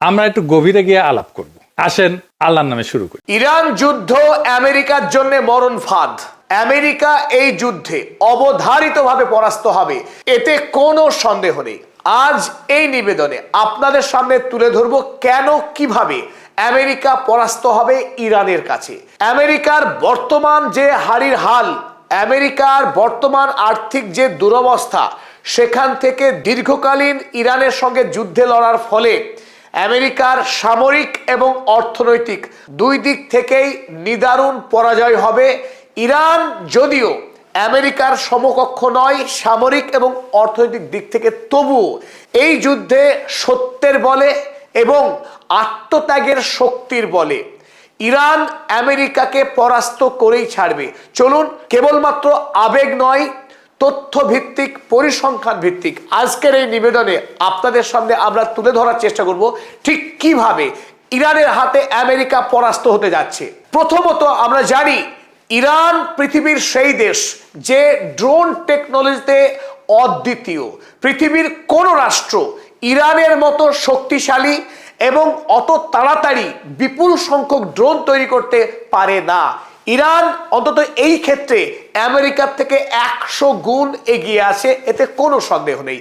আমরা একটু গভীরে গিয়ে আলাপ করব। আসেন আল্লাহর নামে শুরু করি। ইরান যুদ্ধ আমেরিকার জন্য মরণ ফাঁদ। আমেরিকা এই যুদ্ধে অবধারিতভাবে পরাস্ত হবে, এতে কোনো সন্দেহ নেই। আজ এই নিবেদনে আপনাদের সামনে তুলে ধরব কেন কিভাবে আমেরিকা পরাস্ত হবে ইরানের কাছে। আমেরিকার বর্তমান যে হারির হাল, আমেরিকার বর্তমান আর্থিক যে দুরবস্থা, সেখান থেকে দীর্ঘকালীন ইরানের সঙ্গে যুদ্ধে লড়ার ফলে আমেরিকার সামরিক এবং অর্থনৈতিক দুই দিক থেকেই নিদারুণ পরাজয় হবে। ইরান যদিও আমেরিকার সমকক্ষ নয় সামরিক এবং অর্থনৈতিক দিক থেকে, তবুও এই যুদ্ধে সত্যের বলে এবং আত্মত্যাগের শক্তির বলে ইরান আমেরিকাকে পরাস্ত করেই ছাড়বে। চলুন কেবলমাত্র আবেগ নয়, তথ্য ভিত্তিক, পরিসংখ্যান ভিত্তিক আজকের এই নিবেদনে আপনাদের সামনে আমরা তুলে ধরার চেষ্টা করব ঠিক কিভাবে ইরানের হাতে আমেরিকা পরাস্ত হতে যাচ্ছে। প্রথমত আমরা জানি ইরান পৃথিবীর সেই দেশ যে ড্রোন টেকনোলজিতে অদ্বিতীয়। পৃথিবীর কোন রাষ্ট্র ইরানের মতো শক্তিশালী এবং অত তাড়াতাড়ি বিপুল সংখ্যক ড্রোন তৈরি করতে পারে না। ইরান অন্তত এই ক্ষেত্রে আমেরিকার থেকে 100 গুণ এগিয়ে আছে, এতে কোনো সন্দেহ নেই।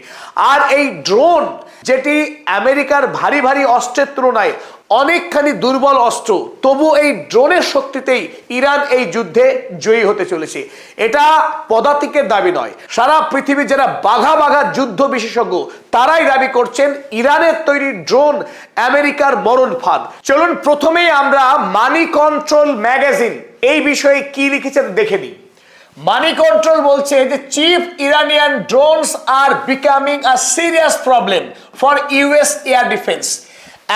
আর এই ড্রোন যেটি আমেরিকার ভারী ভারী অস্ত্রের তুলনায় অনেকখানি দুর্বল অস্ত্র, তবু এই ড্রোনের শক্তিতেই ইরান এই যুদ্ধে জয়ী হতে চলেছে। এটা পদাতিকের দাবি নয়, সারা পৃথিবীর যারা বাঘা বাঘা যুদ্ধ বিশেষজ্ঞ তারাই দাবি করছেন ইরানের তৈরি ড্রোন আমেরিকার মরণ ফাঁদ। চলুন প্রথমেই আমরা মানি কন্ট্রোল ম্যাগাজিন এই বিষয়ে কি লিখেছে দেখে নিই। মানি কন্ট্রোল বলছে যে chief Iranian drones R becoming a serious problem for US air defence.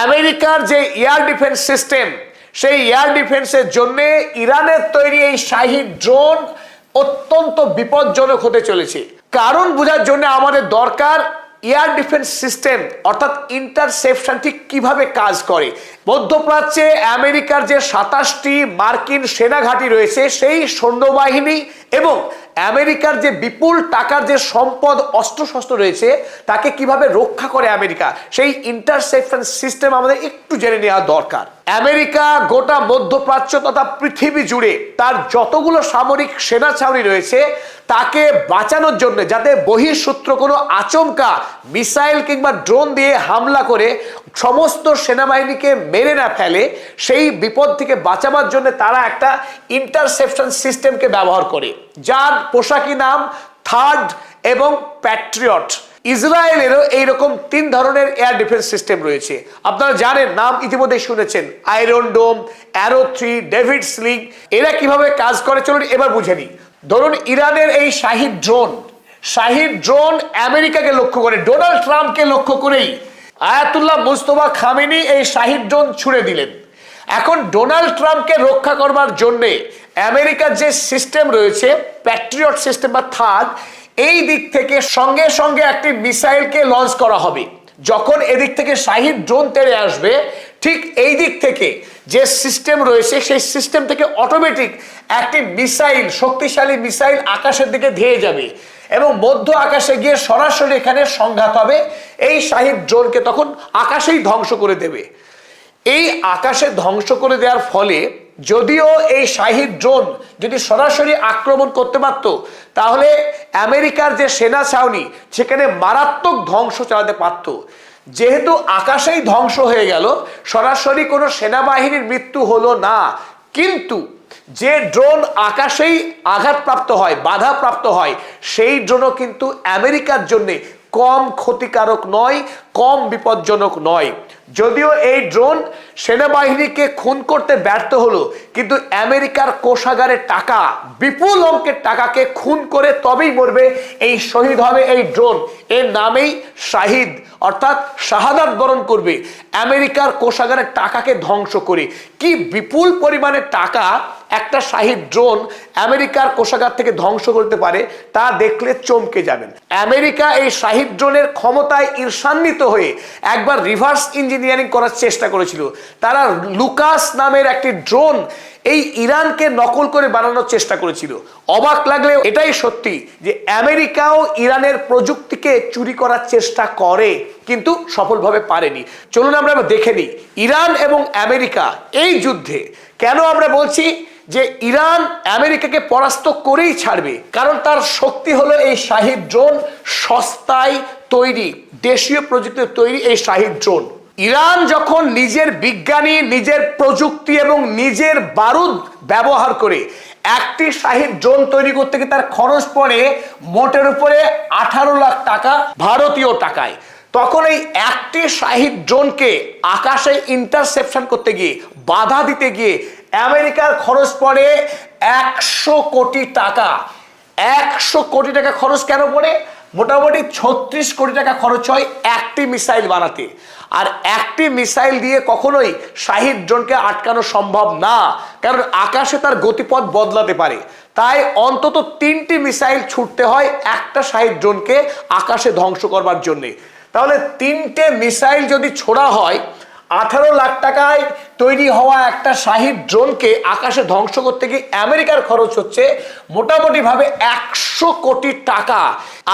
আমেরিকার যে এয়ার ডিফেন্স সিস্টেম, সেই এয়ার ডিফেন্সের জন্য ইরানের তৈরি এই শাহিদ ড্রোন অত্যন্ত বিপজ্জনক হতে চলেছে। কারণ বোঝার জন্য আমাদের দরকার এয়ার ডিফেন্স সিস্টেম অর্থাৎ ইন্টারসেপশন ঠিক কিভাবে কাজ করে। মধ্যপ্রাচ্যে আমেরিকার যে 27টি মার্কিন সেনাঘাঁটি রয়েছে, সেই সৈন্যবাহিনী এবং আমেরিকার যে বিপুল টাকার যে সম্পদ অস্ত্রশস্ত্র রয়েছে, তাকে কিভাবে রক্ষা করে আমেরিকা, সেই ইন্টারসেপশন সিস্টেম আমাদের একটু জেনে নেওয়া দরকার। আমেরিকা গোটা মধ্যপ্রাচ্য তথা পৃথিবী জুড়ে তার যতগুলো সামরিক সেনা ছাউনি রয়েছে, তাকে বাঁচানোর জন্য যাতে বহিঃশত্রু কোনো আচমকা মিসাইল কিংবা ড্রোন দিয়ে হামলা করে সমস্ত সেনাবাহিনীকে মেরে না ফেলে, সেই বিপদ থেকে বাঁচাবার জন্য তারা একটা ইন্টারসেপশন সিস্টেমকে ব্যবহার করে, যার পোশাকি নাম থার্ড এবং প্যাট্রিয়ট। ইসরায়েলেরও এইরকম 3 ধরনের এয়ার ডিফেন্স সিস্টেম রয়েছে। আপনারা জানেন, নাম ইতিমধ্যে শুনেছেন, আয়রন ডোম, অ্যারো 3, ডেভিড স্লিং। এরা কিভাবে কাজ করে চলুন এবার বুঝে নিই। ধরুন ইরানের এই শাহিদ ড্রোন আমেরিকাকে লক্ষ্য করে, ডোনাল্ড ট্রাম্পকে লক্ষ্য করেই আয়াতুল্লাহ মুস্তফা খামেনি এই শাহিদ ড্রোন ছুড়ে দিলেন। এখন ডোনাল্ড ট্রাম্পকে রক্ষা করবার জন্যে আমেরিকার যে সিস্টেম রয়েছে প্যাট্রিয়ট সিস্টেম বা থার্ড, এই দিক থেকে সঙ্গে সঙ্গে একটি মিসাইলকে লঞ্চ করা হবে। যখন এদিক থেকে শাহিদ ড্রোন তেড়ে আসবে, ঠিক এই দিক থেকে যে সিস্টেম রয়েছে সেই সিস্টেম থেকে অটোমেটিক একটি মিসাইল, শক্তিশালী মিসাইল আকাশের দিকে ধেয়ে যাবে এবং মধ্য আকাশে গিয়ে সরাসরি এখানে সংঘাত হবে। এই শাহিদ ড্রোনকে তখন আকাশেই ধ্বংস করে দেবে। এই আকাশে ধ্বংস করে দেওয়ার ফলে যদিও এই শাহিদ ড্রোন যদি সরাসরি আক্রমণ করতে পারত, তাহলে আমেরিকার যে সেনা ছাউনি সেখানে মারাত্মক ধ্বংস চালাতে পারত। যেহেতু আকাশেই ধ্বংস হয়ে গেল, সরাসরি কোনো সেনাবাহিনীর মৃত্যু হলো না, কিন্তু যে ড্রোন আকাশেই আঘাতপ্রাপ্ত হয়, বাধাপ্রাপ্ত হয়, সেই ড্রোনও কিন্তু আমেরিকার জন্য কম ক্ষতিকারক নয়, কম বিপজ্জনক নয়। যদিও এই ড্রোন সেনাবাহিনীকে খুন করতে ব্যর্থ হলো, কিন্তু আমেরিকার কোষাগারের টাকা, বিপুল অঙ্কের টাকাকে খুন করে তবেই মরবে, এই শহীদ হবে এই ড্রোন। এর নামেই শাহিদ অর্থাৎ শাহাদাত বরণ করবে আমেরিকার কোষাগারের টাকাকে ধ্বংস করে। কি বিপুল পরিমাণের টাকা একটা শাহিদ ড্রোন আমেরিকার কোষাগার থেকে ধ্বংস করতে পারে তা দেখলে চমকে যাবেন। আমেরিকা এই শাহিদ ড্রোনের ক্ষমতায় ঈর্ষান্বিত হয়ে একবার রিভার্স ইঞ্জিনিয়ারিং করার চেষ্টা করেছিল। তারা লুকাস নামের একটি ড্রোন এই ইরানকে নকল করে বানানোর চেষ্টা করেছিল। অবাক লাগলেও এটাই সত্যি যে আমেরিকাও ইরানের প্রযুক্তিকে চুরি করার চেষ্টা করে, কিন্তু সফলভাবে পারেনি। চলুন আমরা দেখে নিই ইরান এবং আমেরিকা এই যুদ্ধে কেন আমরা বলছি যে ইরান আমেরিকাকে পরাস্ত করেই ছাড়বে। কারণ তার শক্তি হলো এই শাহিদ ড্রোন, সস্তায় তৈরি দেশীয় প্রযুক্তিতে তৈরি এই শাহিদ ড্রোন। ইরান যখন নিজের বিজ্ঞানী, নিজের প্রযুক্তি এবং নিজের বারুদ ব্যবহার করে একটি শাহিদ ড্রোন তৈরি করতে গিয়ে তার খরচ পড়ে মোটের উপরে 18 লাখ টাকা ভারতীয় টাকায়, তখন এই একটি শাহিদ ড্রোনকে আকাশে ইন্টারসেপশন করতে গিয়ে, বাধা দিতে গিয়ে আমেরিকার খরচ পড়ে 100 কোটি টাকা। 100 কোটি টাকা খরচ কেন পড়ে? মোটামুটি 36 কোটি টাকা খরচ হয় একটি মিসাইল বানাতে। আর একটি মিসাইল দিয়ে কখনোই শাহিদ ড্রোনকে আটকানো সম্ভব না, কারণ আকাশে তার গতিপথ বদলাতে পারে। তাই অন্তত 3টি মিসাইল ছুটতে হয় একটা শাহিদ ড্রোনকে আকাশে ধ্বংস করবার জন্যে। তাহলে 3টে মিসাইল যদি ছোড়া হয়, 18 লাখ টাকায় তৈরি হওয়া একটা শাহিদ ড্রোনকে আকাশে ধ্বংস করতে গিয়ে আমেরিকার খরচ হচ্ছে মোটামুটি ভাবে 100 কোটি টাকা।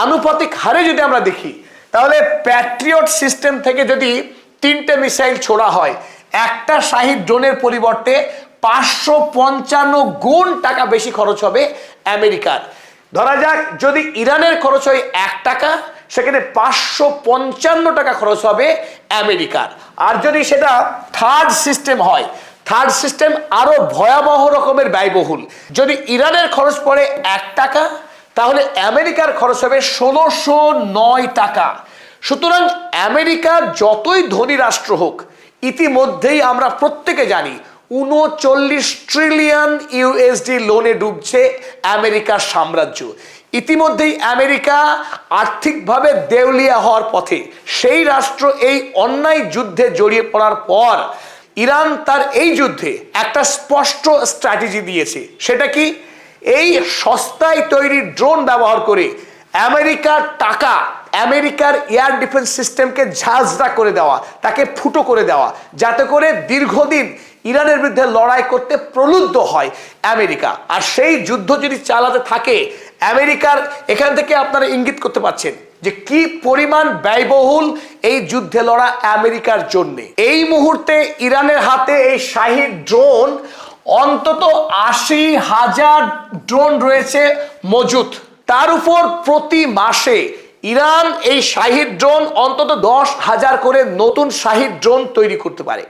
আনুপাতিক হারে যদি আমরা দেখি, তাহলে প্যাট্রিয়ট সিস্টেম থেকে যদি 3টে মিসাইল ছোড়া হয়, একটা শাহিদ ড্রোনের পরিবর্তে 555 গুণ টাকা বেশি খরচ হবে আমেরিকার। ধরা যাক যদি ইরানের খরচ হয় 1 টাকা, সেখানে 555 টাকা খরচ হবে আমেরিকার। আর যদি সেটা থার্ড সিস্টেম হয়, থার্ড সিস্টেম আরো ভয়াবহ রকমের ব্যয়বহুল। যদি ইরানের খরচ পড়ে 1 টাকা, তাহলে আমেরিকার খরচ হবে 1609 টাকা। সুতরাং আমেরিকা যতই ধনী রাষ্ট্র হোক, ইতিমধ্যেই আমরা প্রত্যেকে জানি 39 ট্রিলিয়ন ইউএসডি লোনে ডুবছে আমেরিকার সাম্রাজ্য। ইতিমধ্যেই আমেরিকা আর্থিকভাবে দেউলিয়া হওয়ার পথে। সেই রাষ্ট্র এই অন্যায় যুদ্ধে জড়িয়ে পড়ার পর ইরান তার এই যুদ্ধে একটা স্পষ্ট স্ট্র্যাটেজি দিয়েছে। সেটা কি? এই সস্তায় তৈরি ড্রোন ব্যবহার করে আমেরিকার টাকা, আমেরিকার এয়ার ডিফেন্স সিস্টেমকে ঝাঁঝরা করে দেওয়া, তাকে ফুটো করে দেওয়া, যাতে করে দীর্ঘদিন ইরানের বিরুদ্ধে লড়াই করতে প্রলুব্ধ হয় আমেরিকা। আর সেই যুদ্ধ যদি চালাতে থাকে আমেরিকার, এখান থেকে আপনারা ইঙ্গিত করতে পারছেন যে কি পরিমাণ ব্যয়বহুল এই যুদ্ধে লড়া আমেরিকার জন্য। এই মুহূর্তে ইরানের হাতে এই শাহিদ ড্রোন অন্তত 80,000 ড্রোন রয়েছে মজুত। তার উপর প্রতি মাসে ইরান এই শাহিদ ড্রোন অন্তত 10,000 করে নতুন শাহিদ ড্রোন তৈরি করতে পারে।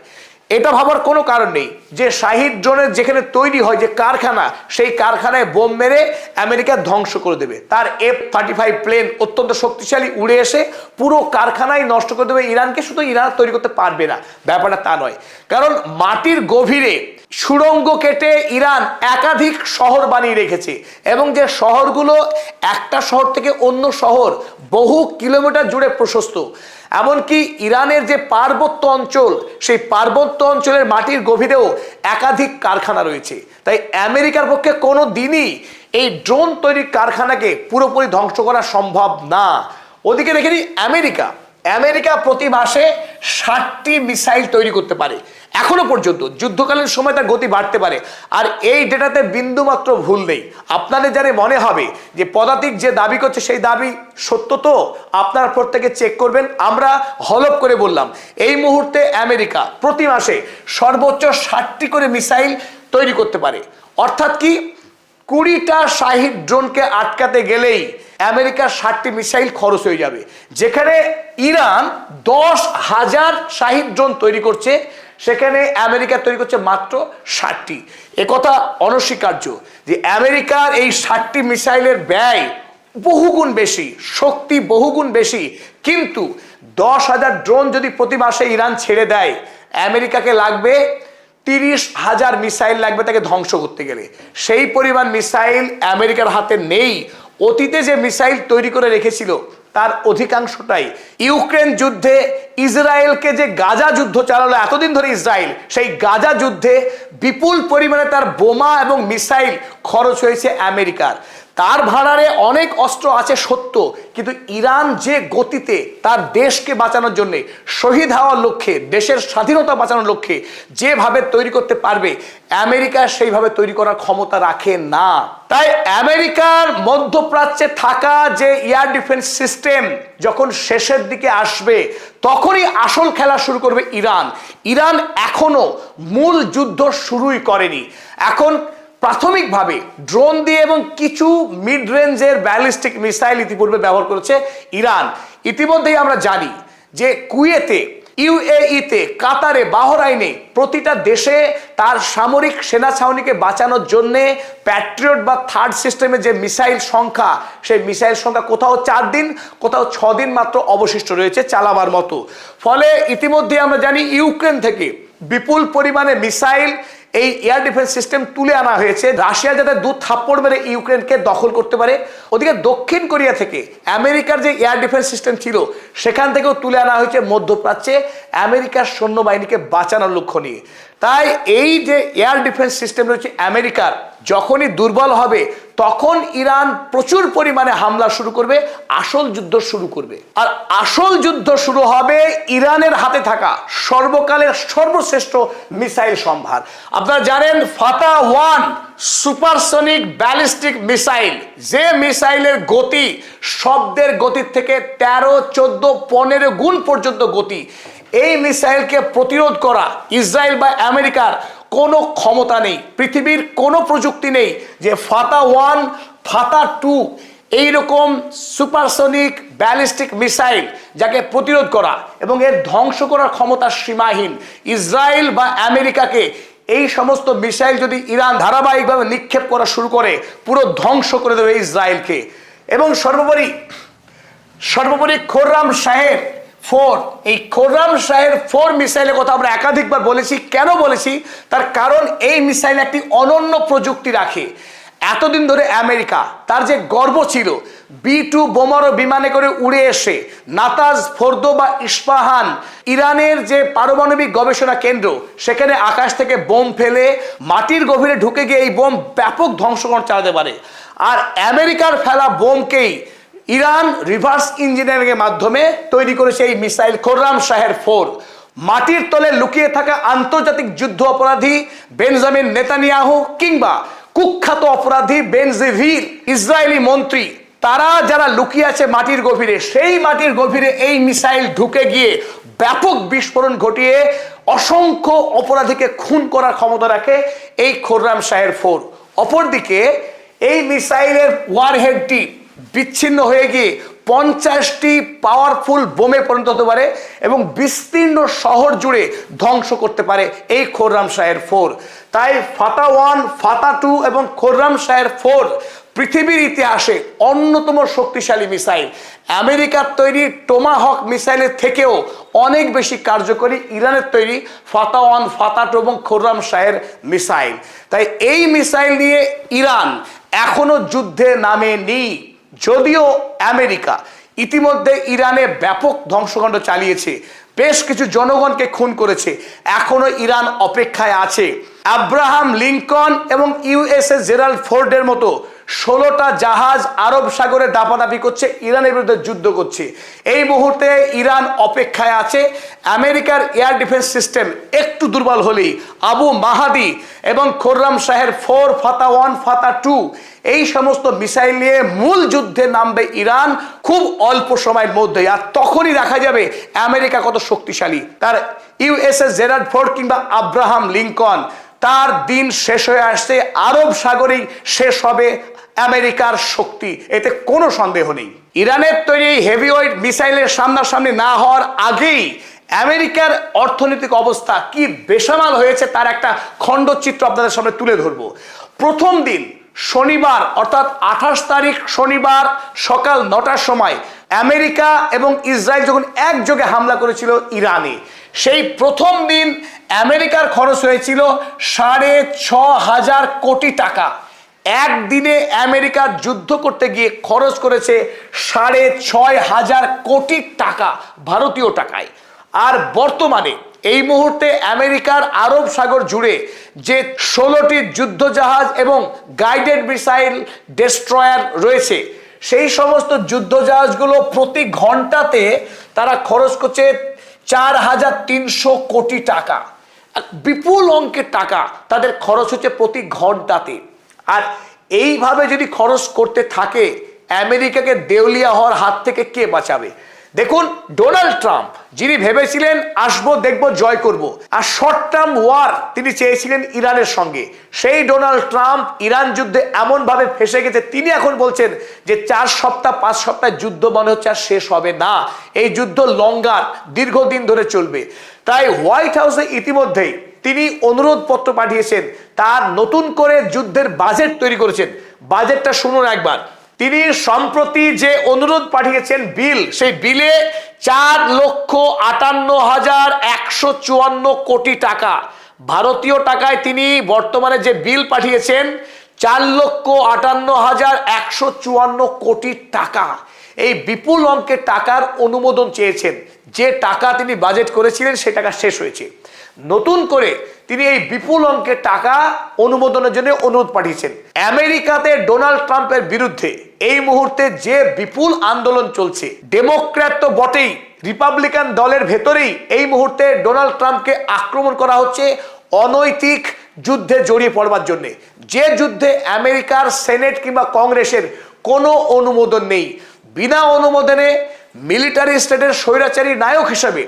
এটা ভাবার কোনো কারণ নেই যে শাহিদ ড্রোনের যেখানে তৈরি হয় যে কারখানা, সেই কারখানায় বোম মেরে আমেরিকা ধ্বংস করে দেবে। তার F-35 প্লেন অত্যন্ত শক্তিশালী উড়ে এসে পুরো কারখানায় নষ্ট করে দেবে ইরানকে। শুধু ইরান তৈরি করতে পারবে না, ব্যাপারটা তা নয়। কারণ মাটির গভীরে সুড়ঙ্গ কেটে ইরান একাধিক শহর বানিয়ে রেখেছে, এবং যে শহরগুলো একটা শহর থেকে অন্য শহর বহু কিলোমিটার জুড়ে প্রশস্ত। এমনকি ইরানের যে পার্বত্য অঞ্চল, সেই পার্বত্য অঞ্চলের মাটির গভীরেও একাধিক কারখানা রয়েছে। তাই আমেরিকার পক্ষে কোনো দিনই এই ড্রোন তৈরির কারখানাকে পুরোপুরি ধ্বংস করা সম্ভব না। ওদিকে দেখে নিই আমেরিকা প্রতি মাসে 60টি মিসাইল তৈরি করতে পারে। এখনো পর্যন্ত যুদ্ধকালীন সময় তার গতি বাড়তে পারে। আর এই ডেটাতে বিন্দুমাত্র ভুল নেই। আপনাদের জানে মনে হবে যে পদাতিক যে দাবি করছে সেই দাবি সত্য, তো আপনারা প্রত্যেকে চেক করবেন। আমরা হলফ করে বললাম এই মুহূর্তে আমেরিকা প্রতি মাসে সর্বোচ্চ 60টি করে মিসাইল তৈরি করতে পারে। অর্থাৎ কি, 20টা শাহিদ ড্রোনকে আটকাতে গেলেই আমেরিকার 60টি মিসাইল খরচ হয়ে যাবে। যেখানে ইরান 10,000 শাহিদ ড্রোন তৈরি করছে, সেখানে আমেরিকা তৈরি করছে মাত্র 60টি। একথা অনস্বীকার্য যে আমেরিকার এই 60টি মিসাইলের ব্যয় বহুগুণ বেশি, শক্তি বহুগুণ বেশি। কিন্তু 10,000 ড্রোন যদি প্রতি মাসে ইরান ছেড়ে দেয়, আমেরিকাকে লাগবে 30,000 মিসাইল লাগবে তাকে ধ্বংস করতে গেলে। সেই পরিমাণ মিসাইল আমেরিকার হাতে নেই। অতীতে যে মিসাইল তৈরি করে রেখেছিল তার অধিকাংশটাই ইউক্রেন যুদ্ধে ইসরায়েলকে যে গাজা যুদ্ধ চালালো এতদিন ধরে ইসরায়েল, সেই গাজা যুদ্ধে বিপুল পরিমাণে তার বোমা এবং মিসাইল খরচ হয়েছে আমেরিকার। তার ভাড়ারে অনেক অস্ত্র আছে সত্য, কিন্তু ইরান যে গতিতে তার দেশকে বাঁচানোর জন্য, শহীদ হওয়ার লক্ষ্যে, দেশের স্বাধীনতা বাঁচানোর লক্ষ্যে যেভাবে তৈরি করতে পারবে, আমেরিকা সেইভাবে তৈরি করার ক্ষমতা রাখে না। তাই আমেরিকার মধ্যপ্রাচ্যে থাকা যে এয়ার ডিফেন্স সিস্টেম যখন শেষের দিকে আসবে, তখনই আসল খেলা শুরু করবে ইরান। ইরান এখনো মূল যুদ্ধ শুরুই করেনি। এখন প্রাথমিকভাবে ড্রোন দিয়ে এবং কিছু মিড রেঞ্জের ব্যালিস্টিক মিসাইল ইতিপূর্বে ব্যবহার করেছে ইরান। ইতিমধ্যেই আমরা জানি যে কুয়েতে, ইউএইতে, কাতারে, বাহরাইনে প্রতিটা দেশে তার সামরিক সেনা ছাউনিকে বাঁচানোর জন্যে প্যাট্রিয়ট বা থার্ড সিস্টেমের যে মিসাইল সংখ্যা, সেই মিসাইল সংখ্যা কোথাও 4 দিন, কোথাও 6 দিন মাত্র অবশিষ্ট রয়েছে চালাবার মতো। ফলে ইতিমধ্যে আমরা জানি ইউক্রেন থেকে বিপুল পরিমাণে মিসাইল, এই এয়ার ডিফেন্স সিস্টেম তুলে আনা হয়েছে, রাশিয়া যাতে 2 থাপ্পড় মেরে ইউক্রেনকে দখল করতে পারে। ওদিকে দক্ষিণ কোরিয়া থেকে আমেরিকার যে এয়ার ডিফেন্স সিস্টেম ছিল, সেখান থেকেও তুলে আনা হয়েছে মধ্যপ্রাচ্যে আমেরিকার সৈন্যবাহিনীকে বাঁচানোর লক্ষ্য নিয়ে। তাই এই যে এয়ার ডিফেন্স সিস্টেম রয়েছে আমেরিকার, যখনই দুর্বল হবে তখন ইরান প্রচুর পরিমাণে হামলা শুরু করবে, আসল যুদ্ধ শুরু করবে। আর আসল যুদ্ধ শুরু হবে ইরানের হাতে থাকা সর্বকালের সর্বশ্রেষ্ঠ মিসাইল সম্ভার। আপনারা জানেন ফাতা-1 সুপারসনিক ব্যালিস্টিক মিসাইল, যে মিসাইলের গতি শব্দের গতির থেকে 13, 14, 15 গুণ পর্যন্ত গতি। এই মিসাইলকে প্রতিরোধ করা ইসরায়েল বা আমেরিকার কোনো ক্ষমতা নেই, পৃথিবীর কোনো প্রযুক্তি নেই যে ফাতা-1, ফাতা-2 এইরকম সুপারসনিক ব্যালিস্টিক মিসাইল যাকে প্রতিরোধ করা এবং এর ধ্বংস করার ক্ষমতা সীমাহীন। ইসরায়েল বা আমেরিকাকে এই সমস্ত মিসাইল যদি ইরান ধারাবাহিকভাবে নিক্ষেপ করা শুরু করে, পুরো ধ্বংস করে দেবে ইসরায়েলকে। এবং সর্বোপরি খোররাম শাহের 4, এই খোররাম শাহের 4 মিসাইলের কথা আমরা একাধিকবার বলেছি। কেন বলেছি? তার কারণ এই মিসাইল একটি অনন্য প্রযুক্তি রাখে। এতদিন ধরে আমেরিকা তার যে গর্ব ছিল, B-2 বোমারো বিমানে করে উড়ে এসে নাতাজ, ফোর্দো বা ইস্পাহান, ইরানের যে পারমাণবিক গবেষণা কেন্দ্র, সেখানে আকাশ থেকে বোম ফেলে মাটির গভীরে ঢুকে গিয়ে এই বোম ব্যাপক ধ্বংসকরণ চালাতে পারে। আর আমেরিকার ফেলা বোমকেই ইরান রিভার্স ইঞ্জিনিয়ারিংয়ের মাধ্যমে তৈরি করেছে এই মিসাইল খোররাম শাহের 4। মাটির তলে লুকিয়ে থাকা আন্তর্জাতিক যুদ্ধ অপরাধী বেঞ্জামিন নেতানিয়াহু কিংবা কুখ্যাত অপরাধী বেনজিভির, ইসরায়েলি মন্ত্রী, তারা যারা লুকিয়ে আছে মাটির গভীরে, সেই মাটির গভীরে এই মিসাইল ঢুকে গিয়ে ব্যাপক বিস্ফোরণ ঘটিয়ে অসংখ্য অপরাধীকে খুন করার ক্ষমতা রাখে এই খোররাম শাহের 4। অপরদিকে এই মিসাইলের ওয়ারহেডটি বিচ্ছিন্ন হয়ে গিয়ে 50টি পাওয়ারফুল বোমে পরিণত হতে পারে এবং বিস্তীর্ণ শহর জুড়ে ধ্বংস করতে পারে এই খোররাম শাহের 4। তাই ফাতা-1, ফাতা-2 এবং খোররাম শাহের 4 পৃথিবীর ইতিহাসে অন্যতম শক্তিশালী মিসাইল। আমেরিকার তৈরি টোমাহক মিসাইলের থেকেও অনেক বেশি কার্যকরী ইরানের তৈরি ফাতা-1, ফাতা-2 এবং খোররাম শাহের মিসাইল। তাই এই মিসাইল নিয়ে ইরান এখনো যুদ্ধে নামেনি। যদিও আমেরিকা ইতিমধ্যে ইরানে ব্যাপক ধ্বংসকাণ্ড চালিয়েছে, বেশ কিছু জনগণকে খুন করেছে, এখনো ইরান অপেক্ষায় আছে। আব্রাহাম লিঙ্কন এবং ইউএসএস জেরাল্ড ফোর্ডের মতো 16টা জাহাজ আরব সাগরে দাপাদাপি করছে, ইরানের বিরুদ্ধে যুদ্ধ করছে। এই মুহূর্তে ইরান অপেক্ষায় আছে। আমেরিকার এয়ার ডিফেন্স সিস্টেম একটু দুর্বল হলেই আবু মাহাদি এবং খোররাম শাহের 4, ফাতা-1, ফাতা-2 এই সমস্ত মিসাইল নিয়ে মূল যুদ্ধে নামবে ইরান খুব অল্প সময়ের মধ্যে। আর তখনই দেখা যাবে আমেরিকা কত শক্তিশালী। তার ইউএসএস জেরাল্ড ফোর্ড কিংবা আব্রাহাম লিঙ্কন, তার দিন শেষ হয়ে আসছে, আরব সাগরেই শেষ হবে আমেরিকার শক্তি, এতে কোনো সন্দেহ নেই। ইরানের তৈরি হেভিওয়েট মিসাইলের সামনাসামনি না হওয়ার আগেই আমেরিকার অর্থনৈতিক অবস্থা কি বেসামাল হয়েছে তার একটা খণ্ডচিত্র আপনাদের সামনে তুলে ধরবো। প্রথম দিন শনিবার অর্থাৎ 28 তারিখ শনিবার সকাল 9টার সময় আমেরিকা এবং ইসরায়েল যখন একযোগে হামলা করেছিল ইরানে, সেই প্রথম দিন আমেরিকার খরচ হয়েছিল 6,500 কোটি টাকা। একদিনে আমেরিকার যুদ্ধ করতে গিয়ে খরচ করেছে 6,500 কোটি টাকা ভারতীয় টাকায়। আর বর্তমানে এই মুহূর্তে আমেরিকার আরব সাগর জুড়ে যে 16টি যুদ্ধজাহাজ এবং গাইডেড মিসাইল ডেস্ট্রয়ার রয়েছে, সেই সমস্ত যুদ্ধজাহাজগুলো প্রতি ঘন্টাতে তারা খরচ করছে 4,300 কোটি টাকা। বিপুল অঙ্কের টাকা তাদের খরচ হচ্ছে প্রতি ঘন্টাতে। আর এইভাবে যদি খরচ করতে থাকে, আমেরিকাকে দেউলিয়া হওয়ার হাত থেকে কে বাঁচাবে? দেখুন, ডোনাল্ড ট্রাম্প যিনি ভেবেছিলেন আসবো দেখবো জয় করব, আর শর্ট টার্ম ওয়ার তিনি চেয়েছিলেন ইরানের সঙ্গে, সেই ডোনাল্ড ট্রাম্প ইরান যুদ্ধে এমন ভাবে ফেসে গেছে, তিনি এখন বলছেন যে 4 সপ্তাহ 5 সপ্তাহ যুদ্ধ মনে হচ্ছে আর শেষ হবে না, এই যুদ্ধ লঙ্গার দীর্ঘদিন ধরে চলবে। তাই হোয়াইট হাউসে ইতিমধ্যেই তিনি অনুরোধ পত্র পাঠিয়েছেন, তার নতুন করে যুদ্ধের বাজেট তৈরি করেছেন। বাজেটটা শুনুন একবার। তিনি সম্প্রতি যে অনুরোধ পাঠিয়েছেন বিল, সেই বিলে 4,58,154 কোটি টাকা ভারতীয় টাকায় তিনি বর্তমানে যে বিল পাঠিয়েছেন 4,58,154 কোটি টাকা। এই বিপুল অঙ্কের টাকার অনুমোদন চেয়েছেন। যে টাকা তিনি বাজেট করেছিলেন সে টাকা শেষ হয়েছে। নতুন করে তিনি এই বিপুল অঙ্কের টাকা অনুমোদনের জন্য অনুরোধ পাঠিয়েছেন। আমেরিকাতে ডোনাল্ড ট্রাম্পের বিরুদ্ধে এই মুহূর্তে যে বিপুল আন্দোলন চলছে, ডেমোক্র্যাট তো বটেই, রিপাবলিকান দলের ভেতরেই এই মুহূর্তে ডোনাল্ড ট্রাম্পকে আক্রমণ করা হচ্ছে অনৈতিক যুদ্ধে জড়িয়ে পড়বার জন্য, যে যুদ্ধে আমেরিকার সেনেট কিংবা কংগ্রেসের কোনো অনুমোদন নেই। বিনা অনুমোদনে মিলিটারি স্টেটের স্বৈরাচারী নায়ক হিসেবে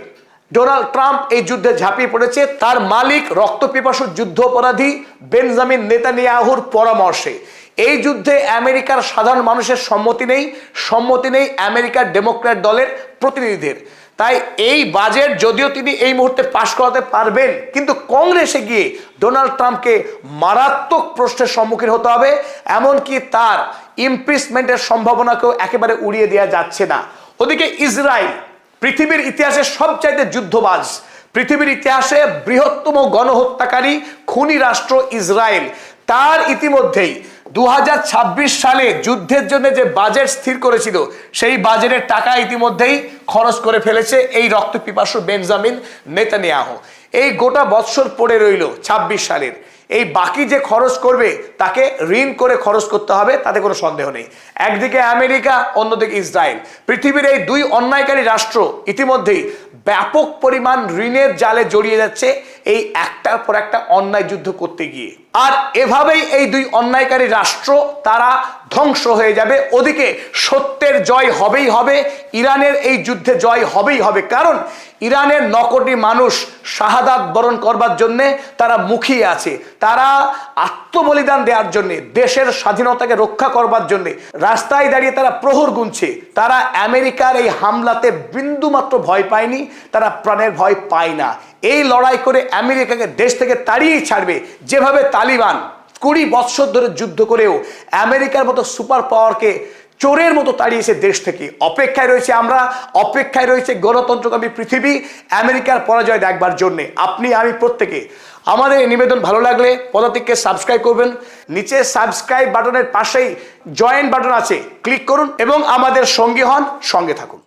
ডোনাল্ড ট্রাম্প এই যুদ্ধে ঝাঁপিয়ে পড়েছে তার মালিক রক্তপিপাসু যুদ্ধ অপরাধী বেঞ্জামিন নেতানিয়াহুর পরামর্শে। এই যুদ্ধে আমেরিকার সাধারণ মানুষের সম্মতি নেই আমেরিকার ডেমোক্র্যাট দলের প্রতিনিধিদের। তাই এই বাজেট যদিও তিনি এই মুহূর্তে পাশ করাতে পারবেন, কিন্তু কংগ্রেসে গিয়ে ডোনাল্ড ট্রাম্পকে মারাত্মক প্রশ্নের সম্মুখীন হতে হবে। এমনকি তার ইমপিচমেন্টের সম্ভাবনাকেও একেবারে উড়িয়ে দেওয়া যাচ্ছে না। ওদিকে ইসরায়েল, পৃথিবীর ইতিহাসে সবচাইতে যুদ্ধবাজ, পৃথিবীর ইতিহাসে বৃহত্তম গণহত্যাকারী খুনি রাষ্ট্র ইসরায়েল, তার ইতিমধ্যেই 2026 সালে যুদ্ধের জন্য যে বাজেট স্থির করেছিল সেই বাজেটের টাকা ইতিমধ্যেই খরচ করে ফেলেছে এই রক্তপিপাসু বেঞ্জামিন নেতানিয়াহু। এই গোটা বৎসর পড়ে রইল 26 সালের, এই বাকি যে খরচ করবে তাকে ঋণ করে খরচ করতে হবে, তাতে কোনো সন্দেহ নেই। একদিকে আমেরিকা, অন্যদিকে ইসরায়েল, পৃথিবীর এই দুই অন্যায়কারী রাষ্ট্র ইতিমধ্যেই ব্যাপক পরিমাণ ঋণের জালে জড়িয়ে যাচ্ছে এই একটার পর একটা অন্যায় যুদ্ধ করতে গিয়ে। আর এভাবেই এই দুই অন্যায়কারী রাষ্ট্র তারা ধ্বংস হয়ে যাবে। ওদিকে সত্যের জয় হবেই হবে, ইরানের এই যুদ্ধে জয় হবেই হবে, কারণ ইরানের 9 কোটি মানুষ শাহাদাত বরণ করবার জন্যে তারা মুখিয়ে আছে, তারা আত্মবলিদান দেওয়ার জন্যে, দেশের স্বাধীনতাকে রক্ষা করবার জন্যে রাস্তায় দাঁড়িয়ে তারা প্রহর গুনছে। তারা আমেরিকার এই হামলাতে বিন্দুমাত্র ভয় পায়নি, তারা প্রাণের ভয় পায় না। এই লড়াই করে আমেরিকাকে দেশ থেকে তাড়িয়েই ছাড়বে, যেভাবে তালিবান 20 বৎসর ধরে যুদ্ধ করেও আমেরিকার মতো সুপার পাওয়ারকে চোরের মতো তাড়িয়েছে দেশ থেকে। অপেক্ষায় রয়েছে আমরা, অপেক্ষায় রয়েছে গণতন্ত্রকামী পৃথিবী আমেরিকার পরাজয় দেখবার জন্যে। আপনি আমি প্রত্যেকে আমাদের এই নিবেদন ভালো লাগলে পদাতিককে সাবস্ক্রাইব করবেন। নিচে সাবস্ক্রাইব বাটনের পাশেই জয়েন বাটন আছে, ক্লিক করুন এবং আমাদের সঙ্গী হন, সঙ্গে থাকুন।